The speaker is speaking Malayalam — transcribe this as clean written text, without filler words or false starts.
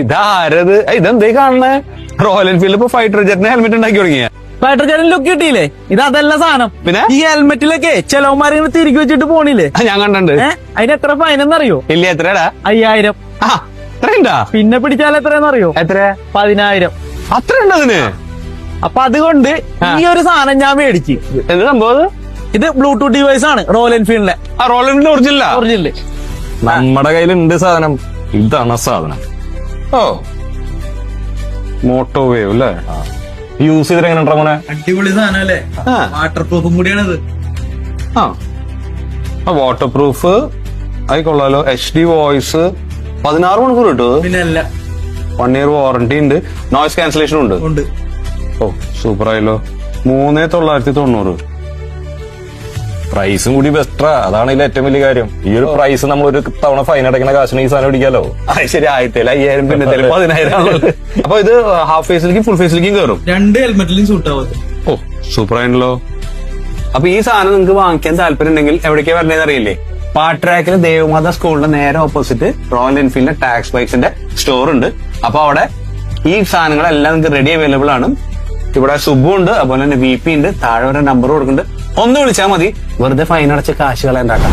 ഇതാരത്? ഇതെന്തേ കാണണേ? റോയൽ എൻഫീൽഡ് ഇപ്പൊ ഫൈറ്റർ ജെറ്റിന് ഹെൽമെറ്റ് ഉണ്ടാക്കി തുടങ്ങിയ. ഫൈറ്റർ ജെറ്റിന് ലുക്ക് കിട്ടിയില്ലേ? ഇത് അതല്ല സാധനം. പിന്നെ ഈ ഹെൽമെറ്റിലൊക്കെ ചെലവന്മാരിങ്ങനെ തിരികെ വെച്ചിട്ട് പോണില്ലേ? ഞാൻ കണ്ടിട്ടുണ്ട്. അതിന് എത്ര ഫൈൻ എന്നറിയോ? ഇല്ല, എത്രയാടാ? 5000. അത്രയുണ്ടാ? പിന്നെ പിടിച്ചാൽ എത്രയെന്നറിയോ? എത്ര? 10000. അത്രയുണ്ട് അതിന്? അപ്പൊ അതുകൊണ്ട് ഈ ഒരു സാധനം ഞാൻ മേടിച്ചു. എന്ത് സംഭവം? ഇത് ബ്ലൂടൂത്ത് ഡിവൈസ് ആണ് റോയൽ എൻഫീൽഡിലെ. Royal Enfield original original. നമ്മുടെ കയ്യിലുണ്ട് സാധനം. ഇതാണ് സാധനം. ഓ, മോട്ടോ വേവ് അല്ലേ? യൂസ് ചെയ്തിട്ട് എങ്ങനെ മോനെ? അടിപൊളി സാധനം അല്ലേ? വാട്ടർ പ്രൂഫും കൂടിയാണിത്. വാട്ടർ പ്രൂഫ് അത് കൊള്ളാലോ. HD വോയിസ് 16 മണിക്കൂർ കിട്ടും. പിന്നെ അല്ല, 1 year വാറന്റി ഉണ്ട്. നോയ്സ് ക്യാൻസലേഷൻ ഉണ്ട്. ഓ, സൂപ്പർ ആയല്ലോ. 3990. പ്രൈസും കൂടി ബെസ്റ്റാ. അതാണ് ഇതിൽ ഏറ്റവും വലിയ കാര്യം. ഈ ഒരു പ്രൈസ് നമ്മൾ ഒരു തവണ ഫൈൻ അടയ്ക്കുന്ന കാശിന് ഈ സാധനം പിടിക്കാലോ. ശരി, 5000 പിന്നെ 10000. അപ്പൊ ഇത് ഹാഫ് ഫേസിലേക്കും ഫുൾ ഫേസിലേക്കും കയറും. 2 ഹെൽമെറ്റിലും സൂട്ട് ആവും. ഓ, സൂപ്പർ ആണല്ലോ. അപ്പൊ ഈ സാധനം നിങ്ങൾക്ക് വാങ്ങിക്കാൻ താല്പര്യം ഉണ്ടെങ്കിൽ എവിടേക്കാ വരണേന്ന് അറിയില്ലേ? പാട്രാക്കിൽ ദേവമാത സ്കൂളിന്റെ നേരെ ഓപ്പോസിറ്റ് റോയൽ എൻഫീൽഡിന്റെ ടാക്സ് ബൈക്സിന്റെ സ്റ്റോർ ഉണ്ട്. അപ്പൊ അവിടെ ഈ സാധനങ്ങളെല്ലാം നിങ്ങൾക്ക് റെഡി അവൈലബിൾ ആണ്. ഇവിടെ സുബു ഉണ്ട്, അതുപോലെ തന്നെ VP ഉണ്ട്. താഴെ ഒരു നമ്പർ കൊടുക്കുന്നുണ്ട്. ഒന്ന് വിളിച്ചാൽ മതി. വെറുതെ ഫൈൻ അടച്ച് കാശ് കളയണ്ടാക്കാം.